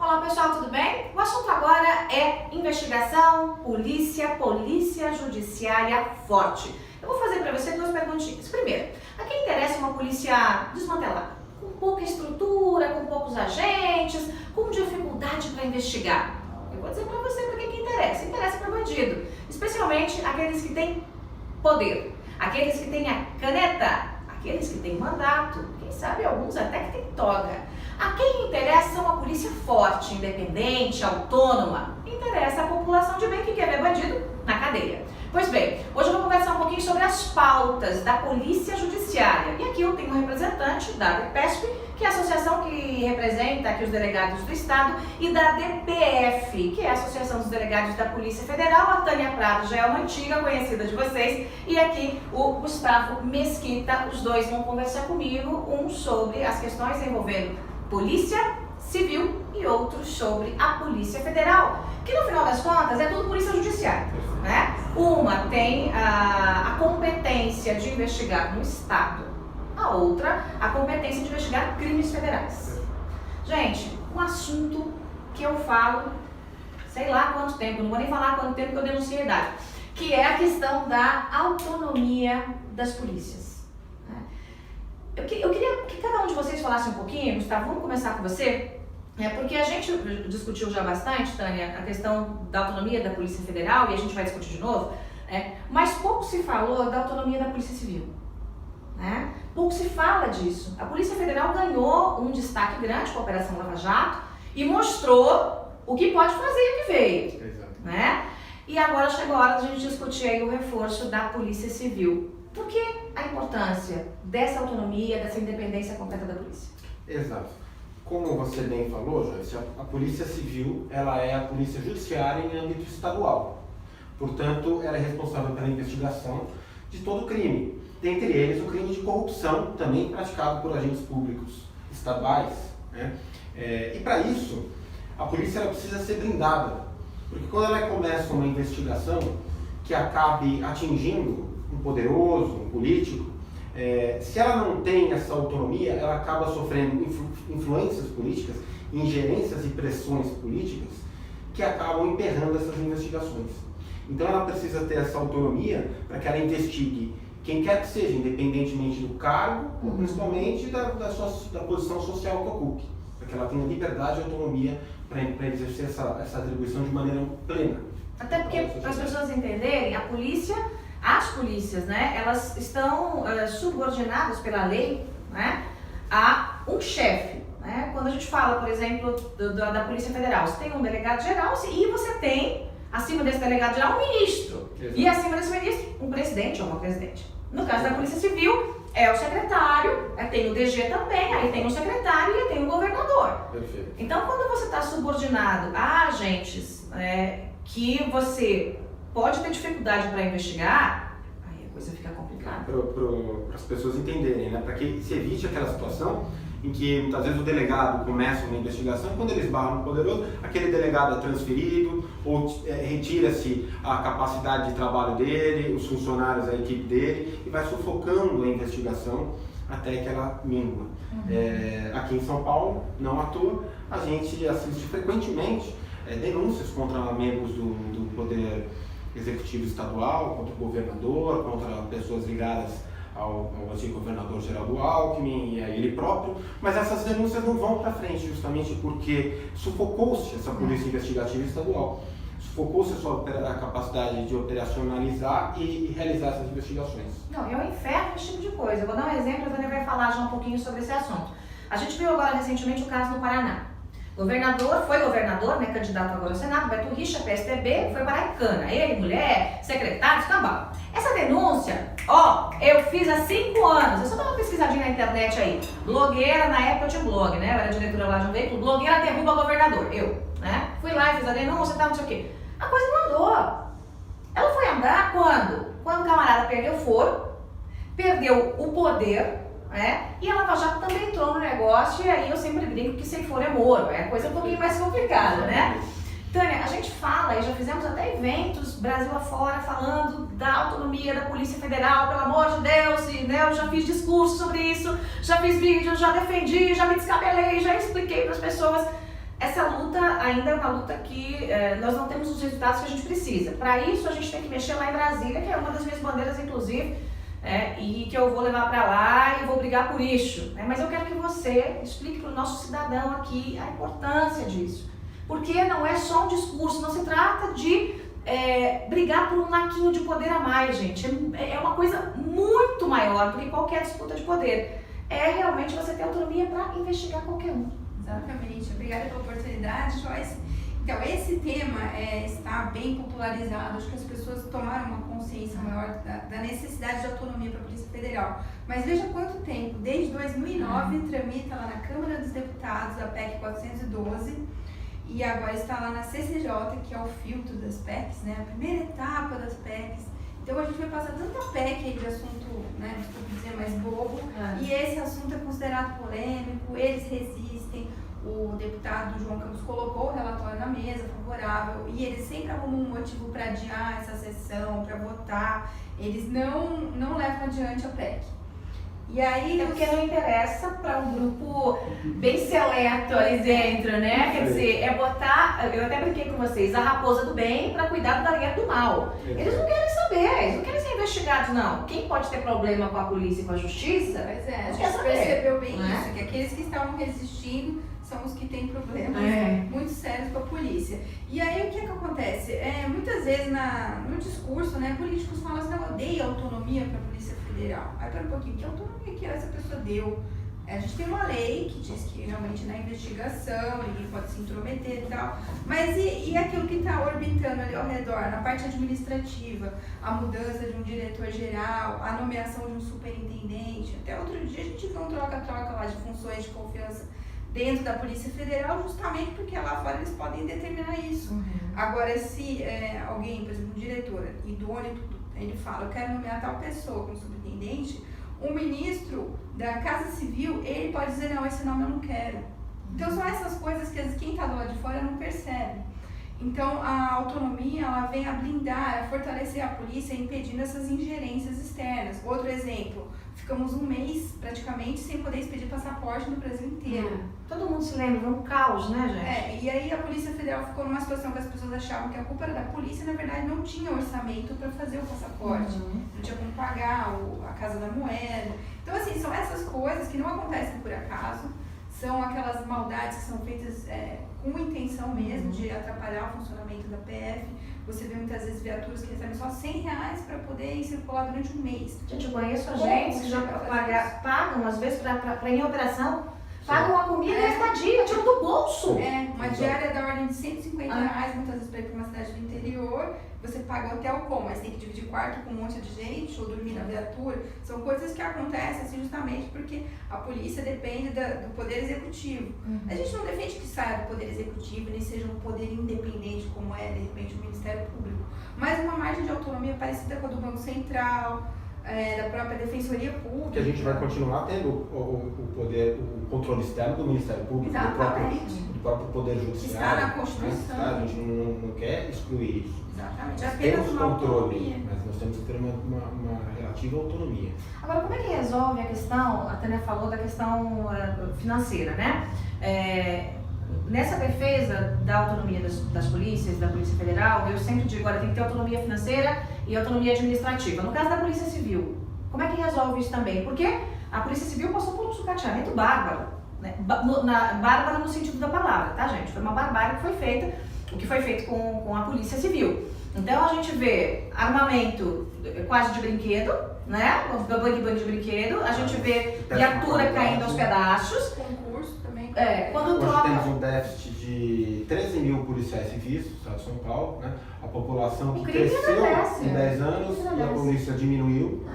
Olá pessoal, tudo bem? O assunto agora é investigação, polícia judiciária forte. Eu vou fazer para você duas perguntinhas. Primeiro, a quem interessa uma polícia desmantelada? Com pouca estrutura, com poucos agentes, com dificuldade para investigar? Eu vou dizer para você para quem interessa. Interessa para bandido, especialmente aqueles que têm poder, aqueles que têm a caneta, aqueles que têm mandato, quem sabe alguns até que têm toga. A quem interessa uma polícia forte, independente, autônoma. Interessa a população de bem que quer ver bandido na cadeia. Pois bem, hoje eu vou conversar um pouquinho sobre as pautas da Polícia Judiciária. E aqui eu tenho um representante da DPESP, que é a associação que representa aqui os delegados do Estado, e da DPF, que é a Associação dos Delegados da Polícia Federal. A Tânia Prado já é uma antiga conhecida de vocês. E aqui o Gustavo Mesquita, os dois vão conversar comigo, um sobre as questões envolvendo Polícia Civil e outros sobre a Polícia Federal, que no final das contas é tudo Polícia Judiciária, né? Uma tem a competência de investigar no Estado, a outra a competência de investigar crimes federais. Gente, um assunto que eu falo, sei lá quanto tempo, não vou nem falar quanto tempo que eu denuncio a idade, que é a questão da autonomia das polícias. Eu queria que cada um de vocês falasse um pouquinho. Gustavo, vamos começar com você, porque a gente discutiu já bastante, Tânia, a questão da autonomia da Polícia Federal, e a gente vai discutir de novo, mas pouco se falou da autonomia da Polícia Civil, né? Pouco se fala disso. A Polícia Federal ganhou um destaque grande com a Operação Lava Jato e mostrou o que pode fazer e o que veio, né? E agora chegou a hora de a gente discutir aí o reforço da Polícia Civil. Por que a importância dessa autonomia, dessa independência completa da polícia? Exato. Como você bem falou, Joyce, a Polícia Civil ela é a Polícia Judiciária em âmbito estadual. Portanto, ela é responsável pela investigação de todo crime, dentre eles o crime de corrupção, também praticado por agentes públicos estaduais, né? E para isso, a polícia ela precisa ser blindada, porque quando ela começa uma investigação que acabe atingindo um poderoso, um político, se ela não tem essa autonomia, ela acaba sofrendo influências políticas, ingerências e pressões políticas que acabam emperrando essas investigações. Então ela precisa ter essa autonomia para que ela investigue quem quer que seja, independentemente do cargo, ou principalmente da posição social que ocupe, para que ela tenha liberdade e autonomia para exercer essa atribuição de maneira plena. Até porque, para as pessoas entenderem, as polícias, né, elas estão subordinadas pela lei, né, a um chefe, né? Quando a gente fala, por exemplo, da Polícia Federal, você tem um delegado geral e você tem, acima desse delegado geral, um ministro. Exato. E acima desse ministro, um presidente ou uma presidente. No caso da Polícia Civil, é o secretário, tem o DG também, aí tem o secretário e tem o governador. Perfeito. Então, quando você está subordinado a agentes que você pode ter dificuldade para investigar, aí a coisa fica complicada. Para as pessoas entenderem, né? Para que se evite aquela situação em que muitas vezes o delegado começa uma investigação e quando ele esbarra no poderoso, aquele delegado é transferido ou retira-se a capacidade de trabalho dele, os funcionários, a equipe dele, e vai sufocando a investigação até que ela mingua. Aqui em São Paulo, não à toa, a gente assiste frequentemente denúncias contra membros do Poder Executivo Estadual, contra o governador, contra pessoas ligadas ao antigo governador Geraldo Alckmin e a ele próprio, mas essas denúncias não vão para frente justamente porque sufocou-se essa polícia investigativa estadual, sufocou-se a capacidade de operacionalizar e realizar essas investigações. Não, é um inferno esse tipo de coisa. Eu vou dar um exemplo, a Tânia vai falar já um pouquinho sobre esse assunto. A gente viu agora recentemente o caso no Paraná. Foi governador, né, candidato agora ao Senado, Beto Richa, PSDB, foi para a cana. Ele, mulher, secretário, escambau. Essa denúncia, eu fiz há 5 anos. Eu só dá uma pesquisadinha na internet aí. Blogueira, na época eu tinha blog, né? Eu era diretora lá de um veículo. Blogueira derruba governador. Né? Fui lá e fiz a denúncia e tal, não sei o quê. A coisa não andou. Ela foi andar quando? Quando o camarada perdeu o foro, perdeu o poder, e a Lava Jato também entrou no negócio, e aí eu sempre brinco que sem foro é Moro, é coisa um pouquinho mais complicada, né? Tânia, a gente fala, e já fizemos até eventos Brasil afora falando da autonomia da Polícia Federal, pelo amor de Deus, e, né, eu já fiz discurso sobre isso, já fiz vídeo, já defendi, já me descabelei, já expliquei para as pessoas. Essa luta ainda é uma luta que nós não temos os resultados que a gente precisa. Para isso, a gente tem que mexer lá em Brasília, que é uma das minhas bandeiras, inclusive, e que eu vou levar para lá e vou brigar por isso. Mas eu quero que você explique para o nosso cidadão aqui a importância disso. Porque não é só um discurso, não se trata de brigar por um naquinho de poder a mais, gente. É uma coisa muito maior do que qualquer disputa de poder. É realmente você ter autonomia para investigar qualquer um. Exatamente. Obrigada pela oportunidade, Joyce. Então, esse tema está bem popularizado. Acho que as pessoas tomaram uma consciência maior da necessidade de autonomia para a Polícia Federal. Mas veja quanto tempo. Desde 2009 tramita lá na Câmara dos Deputados a PEC 412 e agora está lá na CCJ, que é o filtro das PECs, né? A primeira etapa das PECs. Então, a gente vai passar tanta PEC aí de assunto, né, desculpa dizer, mais bobo, e esse assunto é considerado polêmico, eles resistem. O deputado João Campos colocou o relatório na mesa, favorável, e eles sempre arrumam um motivo para adiar essa sessão, para votar. Eles não levam adiante a PEC. E aí, porque não interessa para um grupo bem seleto ali dentro, né? Quer dizer, é botar, eu até brinquei com vocês, a raposa do bem para cuidar do galinheiro do mal. Eles não querem saber, eles não querem ser investigados, não. Quem pode ter problema com a polícia e com a justiça? Pois é, a gente percebeu bem isso, que aqueles que estavam resistindo são os que têm problemas muito sérios com a polícia. E aí o que acontece? Muitas vezes no discurso, né, políticos falam assim, não, eu dei autonomia para a Polícia Federal. Aí pera um pouquinho, que autonomia que essa pessoa deu? A gente tem uma lei que diz que realmente na investigação ninguém pode se intrometer e tal, mas e aquilo que está orbitando ali ao redor, na parte administrativa, a mudança de um diretor-geral, a nomeação de um superintendente, até outro dia a gente viu um troca-troca lá de funções de confiança dentro da Polícia Federal, justamente porque lá fora eles podem determinar isso. Agora, se alguém, por exemplo, um diretor idôneo, ele fala, eu quero nomear tal pessoa como superintendente, o ministro da Casa Civil, ele pode dizer, não, esse nome eu não quero. Então, são essas coisas que quem está do lado de fora não percebe. Então, a autonomia, ela vem a blindar, a fortalecer a polícia, impedindo essas ingerências externas. Outro exemplo, ficamos um mês, praticamente, sem poder expedir passaporte no Brasil inteiro. Todo mundo se lembra, um caos, né, gente? E aí a Polícia Federal ficou numa situação que as pessoas achavam que a culpa era da polícia e, na verdade, não tinha orçamento para fazer o passaporte. Não tinha como pagar a Casa da Moeda. Então, assim, são essas coisas que não acontecem por acaso. São aquelas maldades que são feitas com intenção mesmo de atrapalhar o funcionamento da PF. Você vê muitas vezes viaturas que recebem só R$100 para poder circular durante um mês. Gente, eu conheço agentes que já pagam, às vezes, para ir em operação, pagam a comida e a estadia, tiram do bolso. Uma diária da ordem de R$150, muitas vezes para ir para uma cidade do interior. Você paga hotel como, mas tem que dividir quarto com um monte de gente ou dormir na viatura. São coisas que acontecem assim, justamente porque a polícia depende do poder executivo. A gente não defende que saia do poder executivo, nem seja um poder independente como é, de repente, o Ministério Público. Mas uma margem de autonomia parecida com a do Banco Central, da própria Defensoria Pública. Que a gente vai continuar tendo o poder, o controle externo do Ministério Público, do próprio Poder Judiciário. Está na Constituição. A gente não quer excluir isso. Exatamente. Nós Apenas temos uma controle, autonomia. mas nós temos que ter uma relativa autonomia. Agora, como é que resolve a questão, a Tânia falou da questão financeira, né? Nessa defesa da autonomia das polícias, da Polícia Federal, eu sempre digo, olha, tem que ter autonomia financeira e autonomia administrativa. No caso da Polícia Civil, como é que resolve isso também? Porque a Polícia Civil passou por um sucateamento bárbaro, né? Bárbaro no sentido da palavra, tá, gente? Foi uma barbárie que foi feita, o que foi feito com a Polícia Civil. Então a gente vê armamento quase de brinquedo, né? Bang de brinquedo, a gente vê viatura caindo aos pedaços. Concurso também. Quando Hoje troca... temos um déficit de 13 mil policiais civis no estado de São Paulo, né? A população que cresceu em 10 anos e a polícia diminuiu.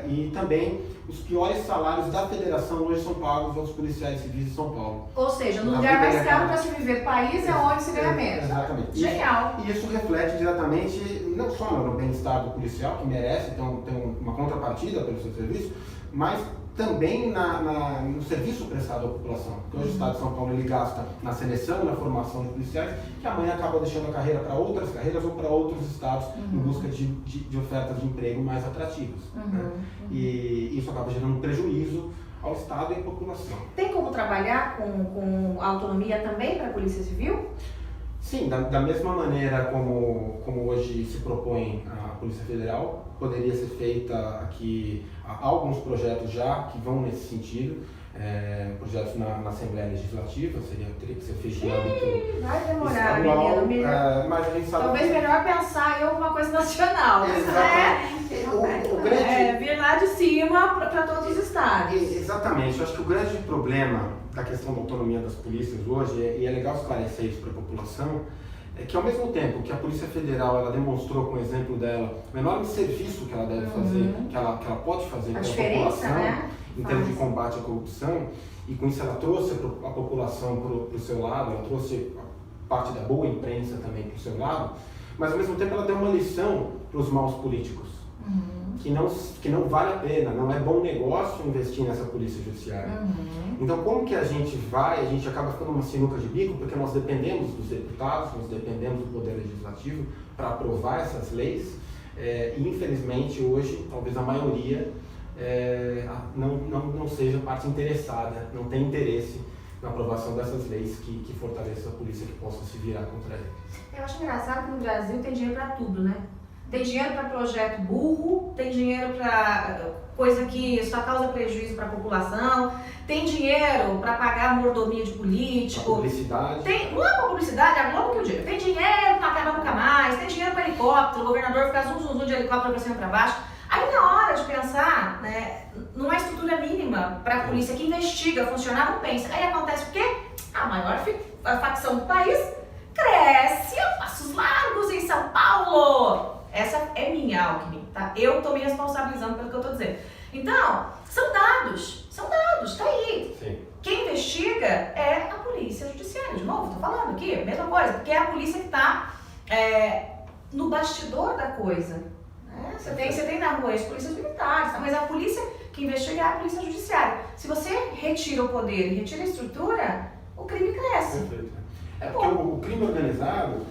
E também os piores salários da federação hoje são pagos aos policiais civis de São Paulo. Ou seja, no lugar mais caro para se viver país é onde se ganha menos. Exatamente. Genial. E isso reflete diretamente não só no bem-estar do policial, que merece ter uma contrapartida pelo seu serviço, mas também no serviço prestado à população. Porque hoje o Estado de São Paulo ele gasta na seleção e na formação de policiais, que amanhã acaba deixando a carreira para outras carreiras ou para outros estados em busca de ofertas de emprego mais atrativas. Né? E isso acaba gerando um prejuízo ao Estado e à população. Tem como trabalhar com autonomia também para a Polícia Civil? Sim, da mesma maneira como hoje se propõe a Polícia Federal, poderia ser feita aqui, há alguns projetos já que vão nesse sentido, projetos na Assembleia Legislativa, teria que ser feito em âmbito vai demorar, estadual, menino. mas a gente sabe talvez que... melhor pensar em alguma coisa nacional, Exatamente. O grande... vir lá de cima para todos os estados. Exatamente, eu acho que o grande problema da questão da autonomia das polícias hoje, e é legal esclarecer isso para a população, é que ao mesmo tempo que a Polícia Federal ela demonstrou com o exemplo dela o enorme serviço que ela deve fazer, que ela pode fazer pela população, né? em termos de combate à corrupção, e com isso ela trouxe a população para o seu lado, ela trouxe a parte da boa imprensa também para o seu lado, mas ao mesmo tempo ela deu uma lição para os maus políticos, que não vale a pena, não é bom negócio investir nessa polícia judiciária. Então como que a gente acaba ficando uma sinuca de bico, porque nós dependemos dos deputados, nós dependemos do Poder Legislativo para aprovar essas leis, e infelizmente hoje, talvez a maioria não seja parte interessada, não tem interesse na aprovação dessas leis que fortaleçam a polícia, que possa se virar contra ele. Eu acho engraçado que no Brasil tem dinheiro para tudo, né? Tem dinheiro para projeto burro, tem dinheiro para coisa que só causa prejuízo para a população, tem dinheiro para pagar mordomia de político. Publicidade. Não é para publicidade, é a Globo que eu digo. Tem dinheiro para acabar nunca mais, tem dinheiro para helicóptero, o governador fica zum de helicóptero para cima e para baixo. Aí na hora de pensar, né, numa estrutura mínima para a polícia que investiga, funcionar, não pensa. Aí acontece o quê? A maior facção do país cresce a passos largos em São Paulo. Essa é minha Alckmin, tá? Eu estou me responsabilizando pelo que eu estou dizendo. Então, são dados, tá aí. Sim. Quem investiga é a polícia judiciária. De novo, estou falando aqui, a mesma coisa, porque é a polícia que está no bastidor da coisa. Né? Você tem na rua as polícias militares, tá? Mas a polícia que investiga é a polícia judiciária. Se você retira o poder e retira a estrutura, o crime cresce. Perfeito. Porque o crime organizado,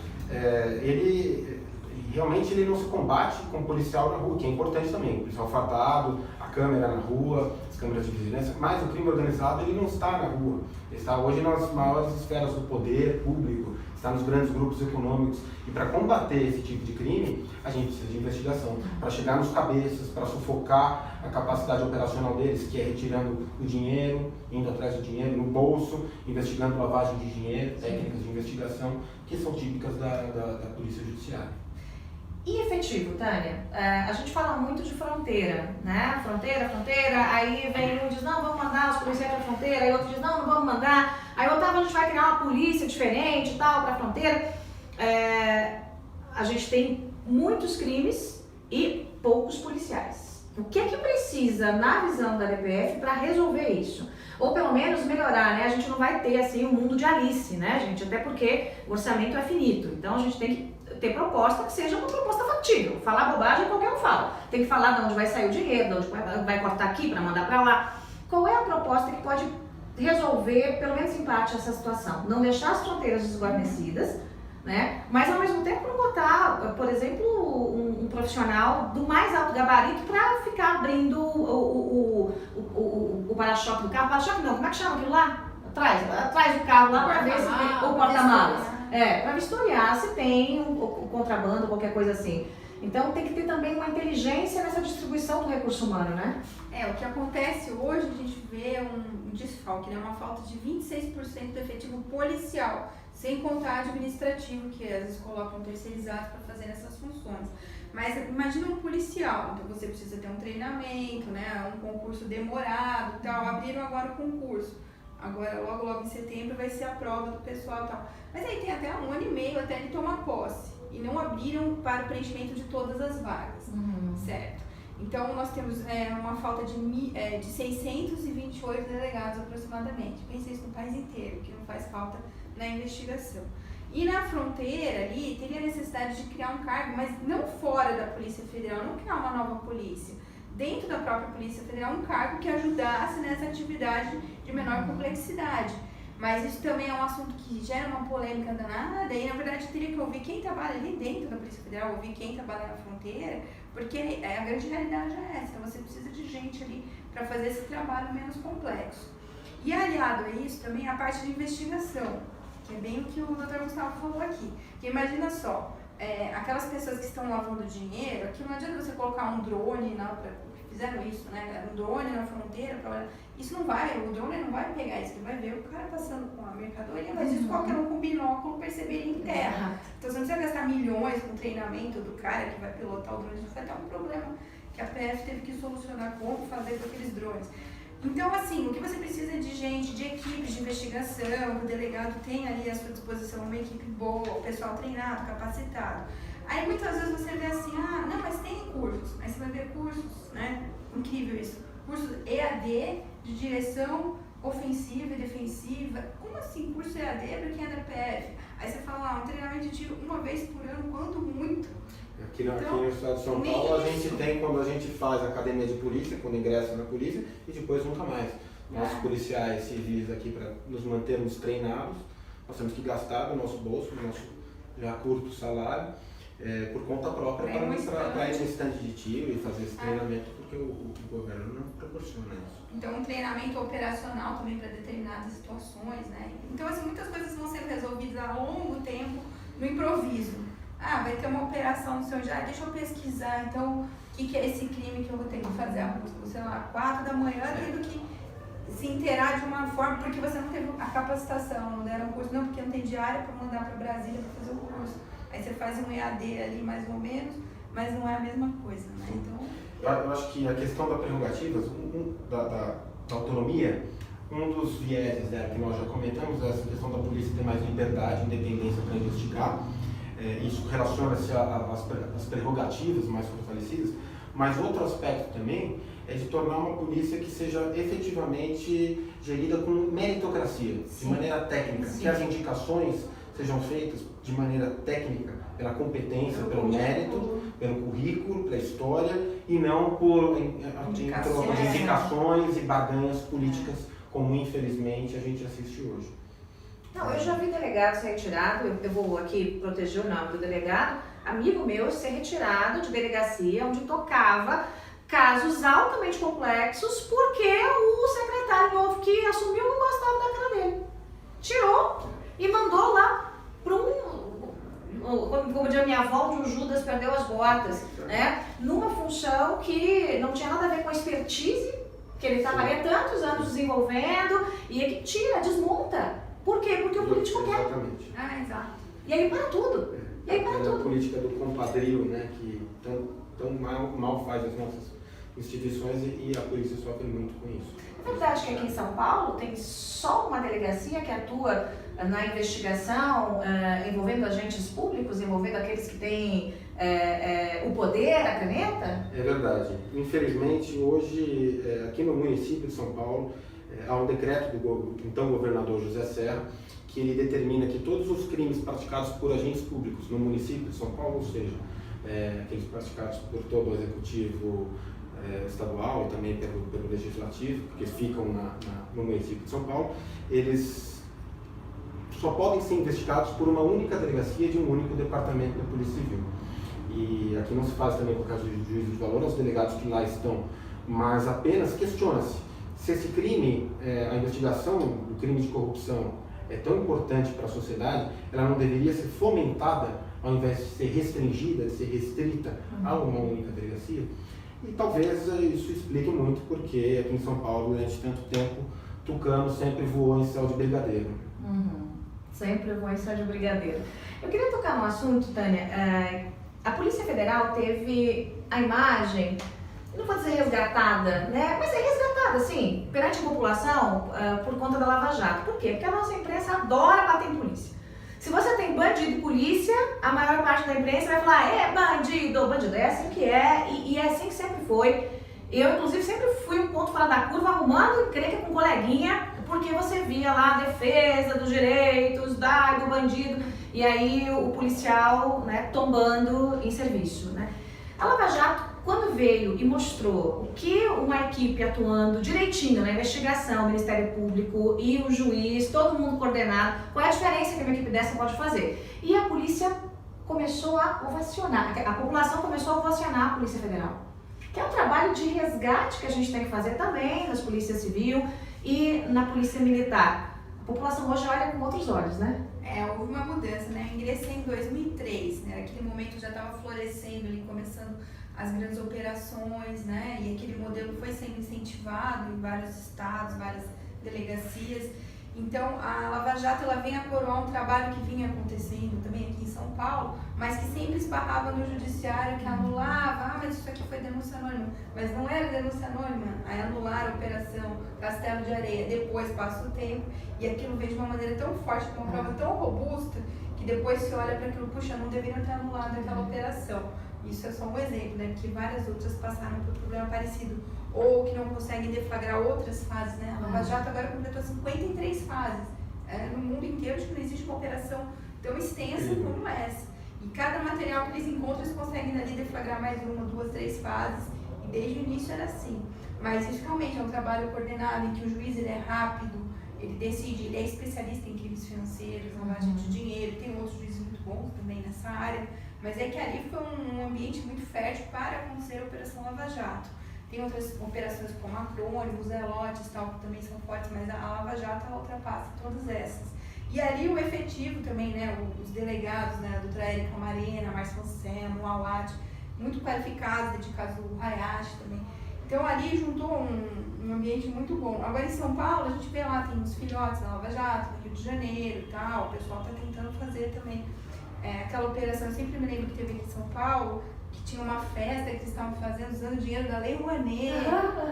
realmente ele não se combate com o policial na rua, que é importante também, o policial fardado, a câmera na rua, as câmeras de vigilância, mas o crime organizado ele não está na rua, ele está hoje nas maiores esferas do poder público, está nos grandes grupos econômicos, e para combater esse tipo de crime, a gente precisa de investigação, para chegar nos cabeças, para sufocar a capacidade operacional deles, que é retirando o dinheiro, indo atrás do dinheiro, no bolso, investigando lavagem de dinheiro, técnicas de investigação, que são típicas da polícia judiciária. E efetivo, Tânia? A gente fala muito de fronteira, né? Fronteira, aí vem um e diz, não, vamos mandar os policiais para a fronteira, aí outro diz, não vamos mandar, aí Otávio, a gente vai criar uma polícia diferente e tal para a fronteira. A gente tem muitos crimes e poucos policiais. O que é que precisa, na visão da DPF, para resolver isso? Ou pelo menos melhorar, né? A gente não vai ter assim um mundo de Alice, né, gente? Até porque o orçamento é finito, então a gente tem que ter proposta que seja uma proposta factível. Falar bobagem qualquer um fala. Tem que falar de onde vai sair o dinheiro, de onde vai cortar aqui para mandar para lá. Qual é a proposta que pode resolver, pelo menos em parte, essa situação? Não deixar as fronteiras desguarnecidas, né? Mas ao mesmo tempo não botar, por exemplo, um profissional do mais alto gabarito para ficar abrindo o para-choque do carro. Para-choque não, como é que chama aquilo lá? Atrás do carro lá para ver se tem o porta-malas. Para vistoriar se tem o contrabando, qualquer coisa assim. Então tem que ter também uma inteligência nessa distribuição do recurso humano, né? O que acontece hoje, a gente vê um desfalque, né? Uma falta de 26% do efetivo policial, sem contar administrativo, que às vezes colocam terceirizados para fazer essas funções. Mas imagina um policial, então você precisa ter um treinamento, né? Um concurso demorado e tal. Abriram agora o concurso. Agora, logo em setembro vai ser a prova do pessoal e tal. Mas aí tem até 1 ano e meio até ele tomar posse. E não abriram para o preenchimento de todas as vagas, certo? Então, nós temos uma falta de 628 delegados aproximadamente. Pensa isso no país inteiro, que não faz falta na investigação. E na fronteira ali, teria necessidade de criar um cargo, mas não fora da Polícia Federal, não criar uma nova polícia. Dentro da própria Polícia Federal, um cargo que ajudasse nessa atividade de menor complexidade. Mas isso também é um assunto que gera uma polêmica danada e, na verdade, eu teria que ouvir quem trabalha ali dentro da Polícia Federal, ouvir quem trabalha na fronteira, porque a grande realidade é essa. Então, você precisa de gente ali para fazer esse trabalho menos complexo. E, aliado a isso, também a parte de investigação, que é bem o que o Dr. Gustavo falou aqui. Que imagina só, aquelas pessoas que estão lavando dinheiro, aqui não adianta você colocar um drone, fizeram isso, né? Um drone na fronteira, isso não vai, o drone não vai pegar isso, ele vai ver o cara passando com a mercadoria, mas isso qualquer um com binóculo perceber ele em terra. Então você não precisa gastar milhões com o treinamento do cara que vai pilotar o drone, isso foi até um problema que a PF teve que solucionar como fazer com aqueles drones. Então, assim, o que você precisa é de gente, de equipes de investigação, o delegado tem ali à sua disposição uma equipe boa, o pessoal treinado, capacitado. Aí muitas vezes você vê assim, não, mas tem cursos, aí você vai ver cursos, né? Incrível isso. Curso EAD de direção ofensiva e defensiva. Como assim curso EAD para quem é da PF? Aí você fala, um treinamento de tiro uma vez por ano, quanto muito? Aqui no estado de São Paulo a gente tem quando a gente faz academia de polícia, quando ingressa na polícia e depois nunca mais. Nossos policiais civis aqui, para nos mantermos treinados, nós temos que gastar do nosso bolso, do nosso já curto salário, por conta própria para ir no estande de tiro e fazer esse treinamento, porque o governo não proporciona isso. Então, um treinamento operacional também para determinadas situações, né? Então, assim, muitas coisas vão ser resolvidas a longo tempo no improviso. Vai ter uma operação no seu já, deixa eu pesquisar, então, o que é esse crime que eu vou ter que fazer a busca, sei lá, 4 da manhã, tendo que se inteirar de uma forma, porque você não teve a capacitação, não deram curso, não, porque não tem diária para mandar para Brasília para fazer o curso. Aí você faz um EAD ali, mais ou menos, mas não é a mesma coisa, né? Então... Eu acho que a questão da prerrogativas, da autonomia, um dos vieses que nós já comentamos é essa questão da polícia ter mais liberdade, independência para investigar. Isso relaciona-se às prerrogativas mais fortalecidas, mas outro aspecto também é de tornar uma polícia que seja efetivamente gerida com meritocracia, de maneira técnica, que as indicações sejam feitas de maneira técnica, pela competência, pelo mérito, pelo currículo, pela história, e não por indicações e barganhas políticas, como infelizmente a gente assiste hoje. Não, eu já vi delegado ser retirado, eu vou aqui proteger o nome do delegado, amigo meu ser retirado de delegacia, onde tocava casos altamente complexos, porque o secretário novo que assumiu não gostava da cara dele. Tirou e mandou lá para como diz a minha avó, onde o Judas perdeu as botas, né? Numa função que não tinha nada a ver com a expertise, que ele estava ali há tantos anos desenvolvendo, e ele tira, desmonta. Por quê? Porque o político quer. Exatamente. Exato. E aí para tudo. E aí para tudo. A política do compadrio, né, que tão mal faz as nossas instituições e a polícia sofre muito com isso. É verdade que aqui em São Paulo tem só uma delegacia que atua na investigação envolvendo agentes públicos, envolvendo aqueles que têm o poder, a caneta? É verdade. Infelizmente, hoje, aqui no município de São Paulo, há um decreto do então governador José Serra, que ele determina que todos os crimes praticados por agentes públicos no município de São Paulo, ou seja, aqueles praticados por todo o executivo estadual e também pelo legislativo, que ficam no município de São Paulo, eles só podem ser investigados por uma única delegacia de um único departamento da Polícia Civil. E aqui não se faz também por causa de juízo de valor aos delegados que lá estão, mas apenas questiona-se se esse crime, a investigação do crime de corrupção é tão importante para a sociedade, ela não deveria ser fomentada ao invés de ser restringida, de ser restrita a uma única delegacia? E talvez isso explique muito porque aqui em São Paulo, durante tanto tempo, Tucano sempre voou em céu de brigadeiro. Sempre voou em céu de brigadeiro. Eu queria tocar num assunto, Tânia. A Polícia Federal teve a imagem, não vou dizer resgatada, né? Mas é resgatada, sim, perante a população por conta da Lava Jato. Por quê? Porque a nossa imprensa adora bater em polícia. Se você tem bandido e polícia, a maior parte da imprensa vai falar, bandido, é assim que é, e é assim que sempre foi. Eu, inclusive, sempre fui um ponto fora da curva, arrumando encrenca com coleguinha, porque você via lá a defesa dos direitos, do bandido, e aí o policial, né, tombando em serviço, né? A Lava Jato quando veio e mostrou o que uma equipe atuando direitinho na investigação, o Ministério Público e o juiz, todo mundo coordenado, qual é a diferença que uma equipe dessa pode fazer? E a polícia começou a ovacionar, a população começou a ovacionar a Polícia Federal. Que é um trabalho de resgate que a gente tem que fazer também nas polícias civil e na polícia militar. A população hoje olha com outros olhos, né? Houve uma mudança, né? Eu ingressei em 2003, né? Naquele momento já estava florescendo ali, começando as grandes operações, né? E aquele modelo foi sendo incentivado em vários estados, várias delegacias. Então, a Lava Jato ela vem a coroar um trabalho que vinha acontecendo também aqui em São Paulo, mas que sempre esbarrava no judiciário, que anulava, mas isso aqui foi denúncia anônima. Mas não era denúncia anônima, aí anularam a operação Castelo de Areia. Depois passa o tempo e aquilo veio de uma maneira tão forte, com uma prova tão robusta, que depois se olha para aquilo, puxa, não deveriam ter anulado aquela operação. Isso é só um exemplo, né? Porque várias outras passaram por um problema parecido. Ou que não conseguem deflagrar outras fases, né? A Lava Jato agora completou 53 fases. No mundo inteiro, acho que não existe uma operação tão extensa como essa. E cada material que eles encontram, eles conseguem ali deflagrar mais uma, duas, três fases. E desde o início era assim. Mas isso realmente é um trabalho coordenado, em que o juiz ele é rápido, ele decide, ele é especialista em crimes financeiros, lavagem de dinheiro, tem outros juízes muito bons também nessa área. Mas é que ali foi um ambiente muito fértil para acontecer a Operação Lava Jato. Tem outras operações como acrônimos, zelotes, tal, que também são fortes, mas a Lava Jato ela ultrapassa todas essas. E ali o efetivo também, né, os delegados, né, a doutora Érica Marena, Márcio Anselmo, o Awad, muito qualificados, dedicados ao Hayashi também. Então ali juntou um ambiente muito bom. Agora em São Paulo, a gente vê lá, tem os filhotes da Lava Jato, no Rio de Janeiro e tal, o pessoal está tentando fazer também. Aquela operação, eu sempre me lembro que teve aqui em São Paulo, que tinha uma festa que eles estavam fazendo usando dinheiro da Lei Rouanet,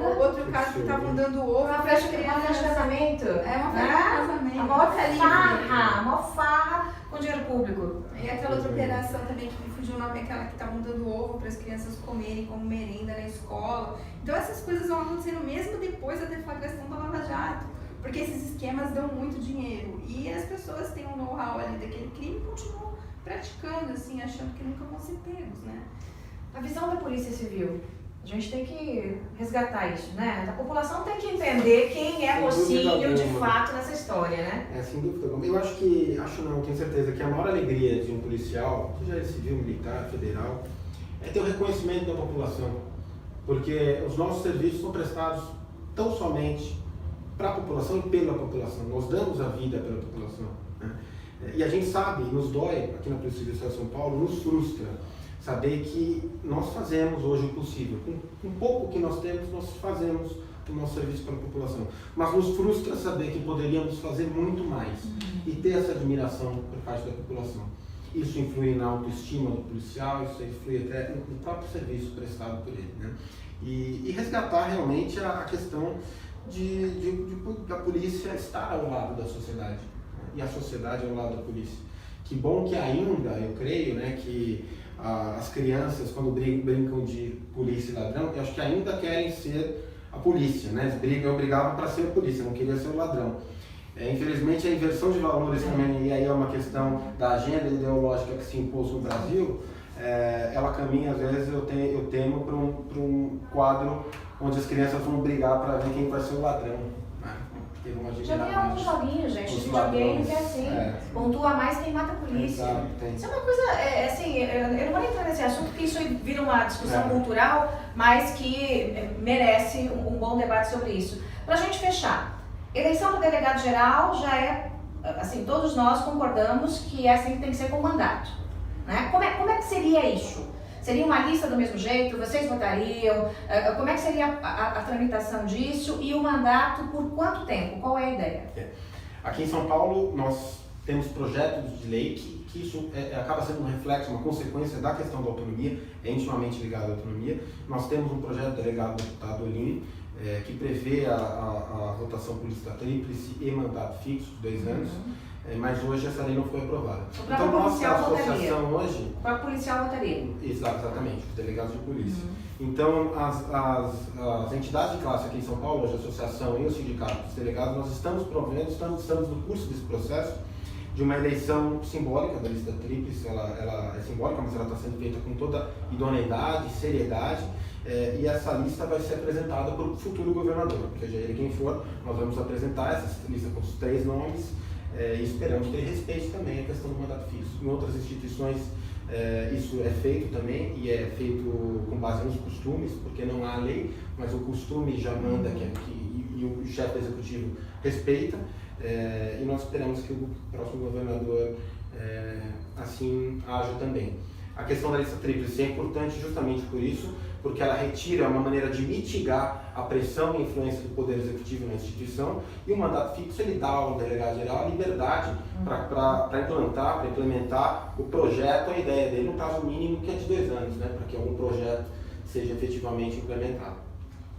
ou outro caso que estavam dando ovo. Uma festa de casamento. Uma festa de casamento. A maior farra com dinheiro público. E aquela outra operação também que me fugiu o nome, aquela que estavam dando ovo para as crianças comerem como merenda na escola. Então essas coisas vão acontecendo mesmo depois da deflagração da Lava Jato, porque esses esquemas dão muito dinheiro e as pessoas têm um know-how ali daquele crime e continuam praticando, assim, achando que nunca vão ser pegos, né? A visão da Polícia Civil, a gente tem que resgatar isso, né? A população tem que entender quem é mocinho de fato nessa história, né? Sem dúvida alguma. Eu tenho certeza que a maior alegria de um policial, seja ele civil, militar, federal, é ter o reconhecimento da população. Porque os nossos serviços são prestados tão somente para a população e pela população. Nós damos a vida pela população, né? E a gente sabe, nos dói, aqui na Polícia Civil do Estado de São Paulo, nos frustra saber que nós fazemos hoje o possível. Com pouco que nós temos, nós fazemos o nosso serviço para a população. Mas nos frustra saber que poderíamos fazer muito mais e ter essa admiração por parte da população. Isso influi na autoestima do policial, isso influi até no próprio serviço prestado por ele, né? E resgatar realmente a questão da polícia estar ao lado da sociedade, né? E a sociedade ao lado da polícia. Que bom que ainda, eu creio, né, que as crianças, quando brincam de polícia e ladrão, eu acho que ainda querem ser a polícia, né? Eu brigava para ser a polícia, não queria ser o ladrão. Infelizmente, a inversão de valores também, e aí é uma questão da agenda ideológica que se impôs no Brasil, ela caminha, às vezes, eu temo para um quadro onde as crianças vão brigar para ver quem vai ser o ladrão. Já vi alguns joguinhos, gente, de videogame que é assim, pontua mais quem mata a polícia. Isso é uma coisa, assim, eu não vou entrar nesse assunto, porque isso vira uma discussão cultural, mas que merece um bom debate sobre isso. Para a gente fechar, eleição do delegado geral já é, assim, todos nós concordamos que é assim que tem que ser com mandato, né? Como é que seria isso? Seria uma lista do mesmo jeito? Vocês votariam? Como é que seria a tramitação disso? E o mandato por quanto tempo? Qual é a ideia? Aqui em São Paulo, nós temos projetos de lei que isso acaba sendo um reflexo, uma consequência da questão da autonomia, é intimamente ligado à autonomia. Nós temos um projeto delegado do deputado Olim, que prevê a votação por lista tríplice e mandato fixo, 2 anos. Mas hoje essa lei não foi aprovada. Então, nossa associação hoje... O próprio policial votaria? Exatamente, os delegados de polícia. Então, as entidades de classe aqui em São Paulo, hoje a associação e o sindicato dos delegados, nós estamos provendo, estamos no curso desse processo de uma eleição simbólica da lista tríplice. Ela é simbólica, mas ela está sendo feita com toda idoneidade, seriedade, e essa lista vai ser apresentada por futuro governador, seja ele quem for. Nós vamos apresentar essa lista com os 3 nomes, e esperamos que ele respeite também a questão do mandato fixo. Em outras instituições isso é feito também, e é feito com base nos costumes, porque não há lei, mas o costume já manda e o chefe executivo respeita, e nós esperamos que o próximo governador assim haja também. A questão da lista tríplice é importante justamente por isso, porque ela retira uma maneira de mitigar a pressão e influência do poder executivo na instituição, e o mandato fixo ele dá ao delegado-geral a liberdade para implementar o projeto, a ideia dele, no prazo mínimo que é de 2 anos, né, para que algum projeto seja efetivamente implementado.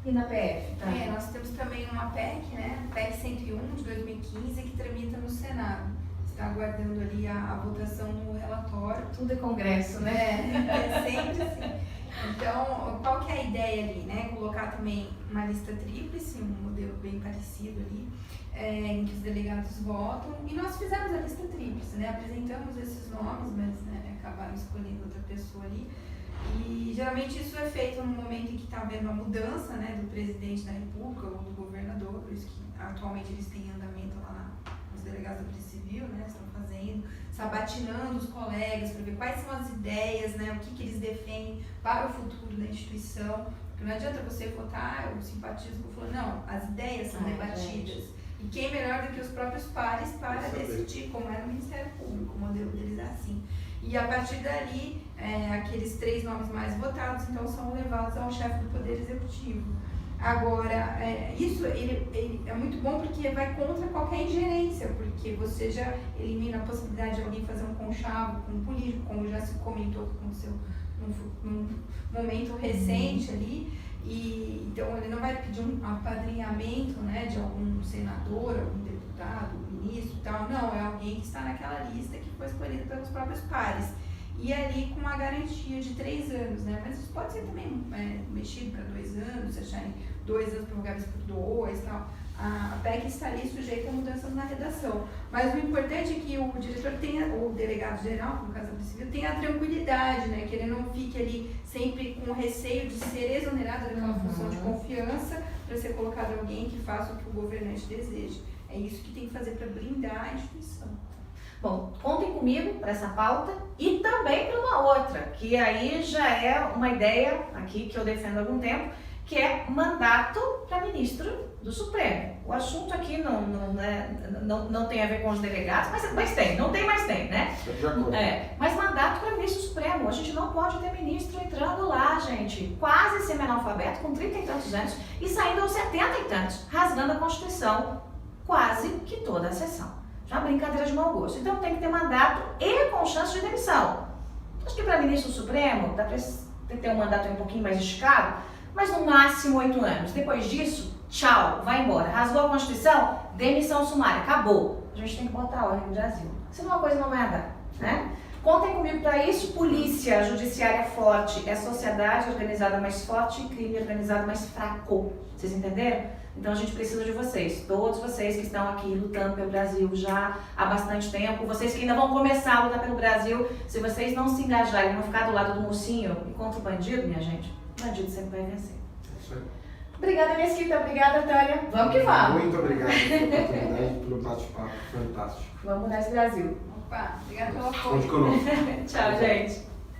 E na PF? Tá? Nós temos também uma PEC, né, PEC 101 de 2015, que tramita no Senado. Está aguardando ali a votação no relatório. Tudo é congresso, né? É sempre assim. Então, qual que é a ideia ali, né? Colocar também uma lista tríplice, um modelo bem parecido ali, em que os delegados votam. E nós fizemos a lista tríplice, né? Apresentamos esses nomes, mas acabaram escolhendo outra pessoa ali. E geralmente isso é feito no momento em que está havendo a mudança, né, do presidente da República ou do governador, por isso que atualmente eles têm andamento lá nos delegados da Polícia Civil, né? Estão fazendo, sabatinando os colegas para ver quais são as ideias, né, o que eles defendem para o futuro da instituição. Porque não adianta você votar, eu simpatizo com o fulano, não, as ideias são debatidas. E quem melhor do que os próprios pares para decidir, como é no Ministério Público, o modelo deles é assim. E a partir dali, aqueles 3 nomes mais votados, então, são levados ao chefe do Poder Executivo. Agora, isso ele é muito bom porque vai contra qualquer ingerência, porque você já elimina a possibilidade de alguém fazer um conchavo com um político, como já se comentou que aconteceu num momento recente ali, e então ele não vai pedir um apadrinhamento, né, de algum senador, algum deputado, ministro e tal, não, é alguém que está naquela lista que foi escolhido pelos próprios pares. E ali com uma garantia de 3 anos, né? Mas isso pode ser também mexido para 2 anos, se acharem 2 anos prorrogáveis por 2 e tal. A PEC está ali sujeita a mudanças na redação. Mas o importante é que o diretor tenha, o delegado-geral, no caso da Polícia Civil, tenha a tranquilidade, né? Que ele não fique ali sempre com receio de ser exonerado daquela função de confiança para ser colocado alguém que faça o que o governante deseja. É isso que tem que fazer para blindar a instituição. Bom, contem comigo para essa pauta e também para uma outra, que aí já é uma ideia aqui que eu defendo há algum tempo, que é mandato para ministro do Supremo. O assunto aqui não tem a ver com os delegados, mas tem, não tem, mas tem, né? Mas mandato para ministro do Supremo, a gente não pode ter ministro entrando lá, gente, quase semi-analfabeto, com 30 e tantos anos, e saindo aos 70 e tantos, rasgando a Constituição quase que toda a sessão. Já brincadeira de mau gosto. Então tem que ter mandato e com chance de demissão. Acho que para ministro do Supremo dá para ter um mandato um pouquinho mais esticado, mas no máximo 8 anos. Depois disso, tchau, vai embora. Rasgou a Constituição, demissão sumária, acabou. A gente tem que botar ordem no Brasil. Senão a coisa não vai andar, né? Contem comigo para isso. Polícia judiciária forte é sociedade organizada mais forte e crime organizado mais fraco. Vocês entenderam? Então a gente precisa de vocês, todos vocês que estão aqui lutando pelo Brasil já há bastante tempo, vocês que ainda vão começar a lutar pelo Brasil, se vocês não se engajarem, não ficar do lado do mocinho e contra o bandido, minha gente, o bandido sempre vai vencer. Isso aí. Obrigada, Mesquita, obrigada, Tânia. Vamos que vamos. Muito obrigado pela oportunidade, pelo bate-papo fantástico. Vamos mudar esse Brasil. Opa, obrigada pela Conte conosco. Tchau, gente.